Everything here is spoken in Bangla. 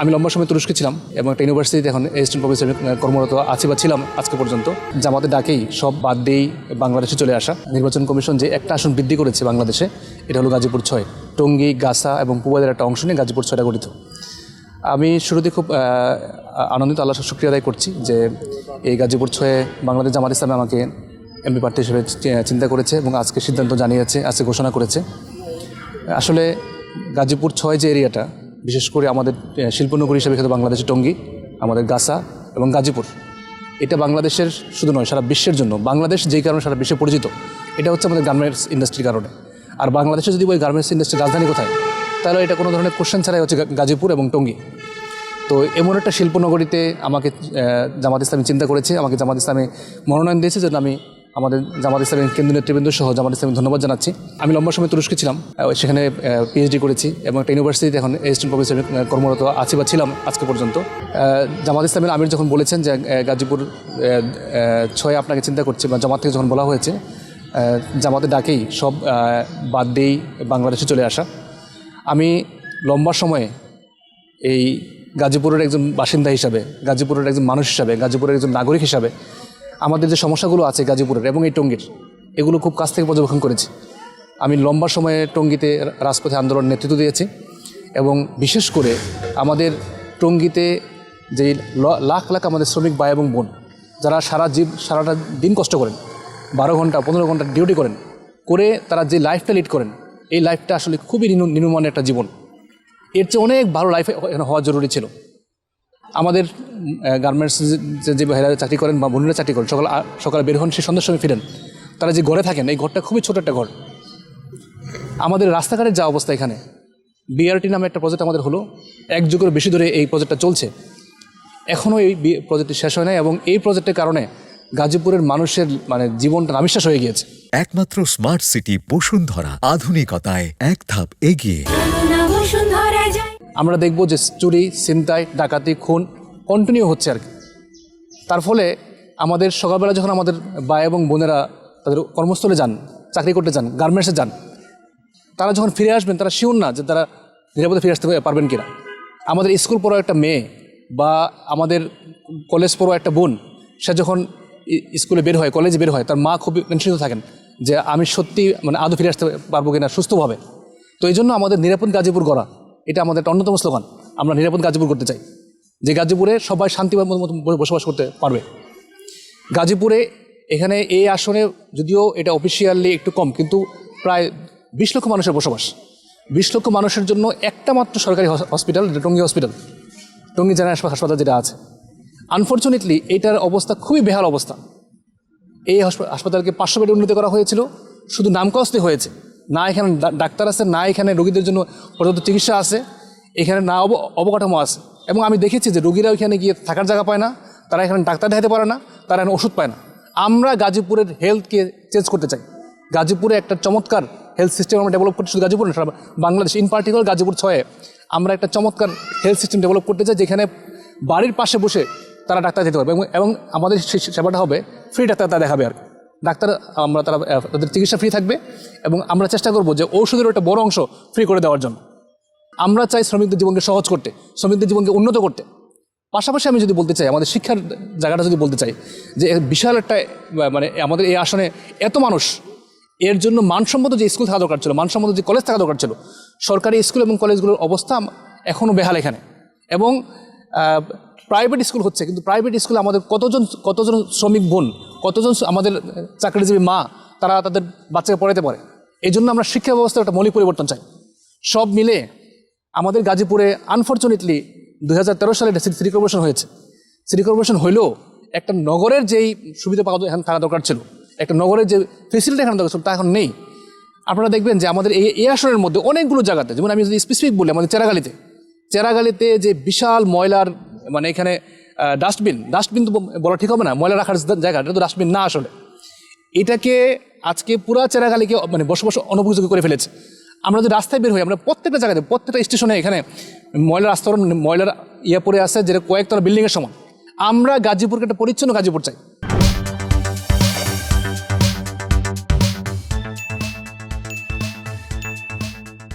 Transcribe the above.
আমি লম্বা সময় তুরস্কে ছিলাম এবং একটা ইউনিভার্সিটিতে এখন অ্যাসিস্ট্যান্ট প্রফেসর কর্মরত আছি বা ছিলাম আজকে পর্যন্ত। জামাতের ডাকেই সব বাদ দিয়েই বাংলাদেশে চলে আসা। নির্বাচন কমিশন যে একটা আসন বৃদ্ধি করেছে বাংলাদেশে, এটা হলো গাজীপুর ৬। টঙ্গী, গাসা এবং পুবাদের একটা অংশ নিয়ে গাজীপুর ৬টা গঠিত। আমি শুরুতে খুব আনন্দিত, আল্লাহর শুকরিয়া আদায় করছি যে এই গাজীপুর ৬-এ বাংলাদেশ জামাত ইসলামী আমাকে এমপি প্রার্থী হিসেবে চিন্তা করেছে এবং আজকে সিদ্ধান্ত জানিয়েছে, আজকে ঘোষণা করেছে। আসলে গাজীপুর ৬ যে এরিয়াটা, বিশেষ করে আমাদের শিল্পনগরী হিসেবে খ্যাত বাংলাদেশের টঙ্গী, আমাদের গাসা এবং গাজীপুর, এটা বাংলাদেশের শুধু নয়, সারা বিশ্বের জন্য বাংলাদেশ যেই কারণে সারা বিশ্বে পরিচিত, এটা হচ্ছে আমাদের গার্মেন্টস ইন্ডাস্ট্রির কারণে। আর বাংলাদেশে যদি ওই গার্মেন্টস ইন্ডাস্ট্রির রাজধানী কোথায়, তাহলে এটা কোনো ধরনের কোশ্চেন ছাড়াই হচ্ছে গাজীপুর এবং টঙ্গী। তো এমন একটা শিল্পনগরীতে আমাকে জামাত ইসলামী চিন্তা করেছে, আমাকে জামাত ইসলামী মনোনয়ন দিয়েছে, যেন আমি আমাদের জামাত ইসলামী কেন্দ্রীয় নেতৃবৃন্দ সহ জামাত ইসলামী ধন্যবাদ জানাচ্ছি। আমি লম্বা সময় তুরস্কে ছিলাম, সেখানে পিএইচডি করেছি এবং একটা ইউনিভার্সিটিতে এখন অ্যাসিস্ট্যান্ট প্রফেসর কর্মরত আছি বা ছিলাম আজকে পর্যন্ত। জামাত ইসলামের আমির যখন বলেছেন যে গাজীপুর ৬ আপনাকে চিন্তা করছে, বা জামাত থেকে যখন বলা হয়েছে জামাতের ডাকেই সব বাদ দিয়েই বাংলাদেশে চলে আসা, আমি লম্বা সময়ে এই গাজীপুরের একজন বাসিন্দা হিসাবে, গাজীপুরের একজন মানুষ হিসাবে, গাজীপুরের একজন নাগরিক হিসাবে আমাদের যে সমস্যাগুলো আছে গাজীপুরের এবং এই টঙ্গীর, এগুলো খুব কাছ থেকে পর্যবেক্ষণ করেছি। আমি লম্বা সময়ে টঙ্গীতে রাজপথে আন্দোলন নেতৃত্ব দিয়েছি এবং বিশেষ করে আমাদের টঙ্গীতে যে লাখ লাখ আমাদের শ্রমিক ভাই এবং বোন, যারা সারাটা দিন কষ্ট করেন, 12 ঘন্টা 15 ঘন্টা ডিউটি করে তারা যে লাইফটা লিড করেন, এই লাইফটা আসলে খুবই নিম্নমানের একটা জীবন। এর চেয়ে অনেক ভালো লাইফে হওয়া জরুরি ছিল। আমাদের গার্মেন্টস যে ভাইরা চাকরি করেন বা বোনেরা চাকরি করেন, সকালে বের হন, সেই সন্ধ্যার সময় ফিরেন, তারা যে ঘরে থাকেন, এই ঘরটা খুবই ছোট একটা ঘর। আমাদের রাস্তাঘাটের যা অবস্থা, এখানে বিআরটি নামে একটা প্রজেক্ট আমাদের হলো, 1 যুগের বেশি ধরে এই প্রজেক্টটা চলছে, এখনও এই প্রজেক্টটি শেষ হয় নাই এবং এই প্রজেক্টের কারণে গাজীপুরের মানুষের জীবনটা নাবিশ্বাস হয়ে গিয়েছে। একমাত্র স্মার্ট সিটি বসুন্ধরা, আধুনিকতায় এক ধাপ এগিয়ে। আমরা দেখব যে চুরি, ছিনতাই, ডাকাতি, খুন কন্টিনিউ হচ্ছে আর কি। তার ফলে আমাদের সকালবেলা যখন আমাদের ভাই এবং বোনেরা তাদের কর্মস্থলে যান, চাকরি করতে যান, গার্মেন্টসে যান, তারা যখন ফিরে আসবেন, তারা শিওর না যে তারা নিরাপদে ফিরে আসতে পারবেন কিনা। আমাদের স্কুল পড়া একটা মেয়ে বা আমাদের কলেজ পড়া একটা বোন, সে যখন স্কুলে বের হয়, কলেজে বের হয়, তার মা খুবই টেনশনিত থাকেন যে আমি সত্যি আদৌ ফিরে আসতে পারবো কিনা সুস্থভাবে। তো এই জন্য আমাদের নিরাপদ গাজীপুর গড়া, এটা আমাদের একটা অন্যতম স্লোগান। আমরা নিরাপদ গাজীপুর করতে চাই, যে গাজীপুরে সবাই শান্তিভাবে বসবাস করতে পারবে। গাজীপুরে এখানে এই আসনে যদিও এটা অফিসিয়ালি একটু কম, কিন্তু প্রায় 20 লক্ষ মানুষের বসবাস। 20 লক্ষ মানুষের জন্য একটা মাত্র সরকারি hospital, Tongi hospital, Tongi general হাসপাতাল যেটা আছে। আনফর্চুনেটলি এইটার অবস্থা খুবই বেহাল অবস্থা। এই হাসপাতালকে 500 বেডে উন্নীত করা হয়েছিল, শুধু নামকাওয়াস্তে হয়েছে। না এখানে ডাক্তার আছে, না এখানে রোগীদের জন্য পর্যাপ্ত চিকিৎসা আছে, এখানে না অবকাঠামো আছে। এবং আমি দেখেছি যে রোগীরা ওইখানে গিয়ে থাকার জায়গা পায় না, তারা এখানে ডাক্তার দেখাতে পারে না, তারা এখানে ওষুধ পায় না। আমরা গাজীপুরের হেলথকে চেঞ্জ করতে চাই। গাজীপুরে একটা চমৎকার হেলথ সিস্টেম আমরা ডেভেলপ করতে, শুধু গাজীপুর না, সারা বাংলাদেশ, ইন পার্টিকুলার গাজীপুর 6-এ আমরা একটা চমৎকার হেলথ সিস্টেম ডেভেলপ করতে চাই, যেখানে বাড়ির পাশে বসে তারা ডাক্তার যেতে পারবে এবং আমাদের সেবাটা হবে ফ্রি, ডাক্তার তারা দেখাবে আর ডাক্তার, তাদের চিকিৎসা ফ্রি থাকবে। এবং আমরা চেষ্টা করব যে ঔষধের একটা বড় অংশ ফ্রি করে দেওয়ার জন্য। আমরা চাই শ্রমিকদের জীবনকে সহজ করতে, শ্রমিকদের জীবনকে উন্নত করতে। পাশাপাশি আমি যদি বলতে চাই, আমাদের শিক্ষার জায়গাটা যদি বলতে চাই, যে বিশাল একটা আমাদের এই আসনে এত মানুষ, এর জন্য মানসম্মত যে স্কুল থাকা দরকার ছিল, মানসম্মত যে কলেজ থাকা দরকার ছিল, সরকারি স্কুল এবং কলেজগুলোর অবস্থা এখনও বেহাল এখানে। এবং প্রাইভেট স্কুল হচ্ছে, কিন্তু প্রাইভেট স্কুলে আমাদের কতজন শ্রমিক বোন, কতজন আমাদের চাকরিজীবী মা, তারা তাদের বাচ্চাকে পড়াতে পারে। এই জন্য আমরা শিক্ষা ব্যবস্থার একটা মৌলিক পরিবর্তন চাই। সব মিলে আমাদের গাজীপুরে আনফর্চুনেটলি 2013 সালে সিটি কর্পোরেশন হয়েছে। সিটি কর্পোরেশন হইলেও একটা নগরের যেই সুবিধা পাওয়া এখানে থাকা দরকার ছিল, একটা নগরের যে ফেসিলিটি এখানে দরকার ছিল, তা এখন নেই। আপনারা দেখবেন যে আমাদের এই আসনের মধ্যে অনেকগুলো জায়গাতে, যেমন আমি যদি স্পেসিফিক বলি, আমাদের চেরাগালিতে যে বিশাল ময়লার, এখানে ডাস্টবিন তো বলা ঠিক হবে না, ময়লা রাখার জায়গা, এটা তো ডাস্টবিন না আসলে। এটাকে আজকে পুরা চেরাগালিকে বসবাস অনুপযোগী করে ফেলেছে। আমরা যদি রাস্তায় বের হই, আমরা প্রত্যেকটা জায়গাতে, প্রত্যেকটা স্টেশনে এখানে ময়লার আস্তরণ, ময়লার পড়ে আছে, যেটা কয়েকতলা বিল্ডিংয়ের সমান। আমরা গাজীপুরকে একটা পরিচ্ছন্ন গাজীপুর চাই।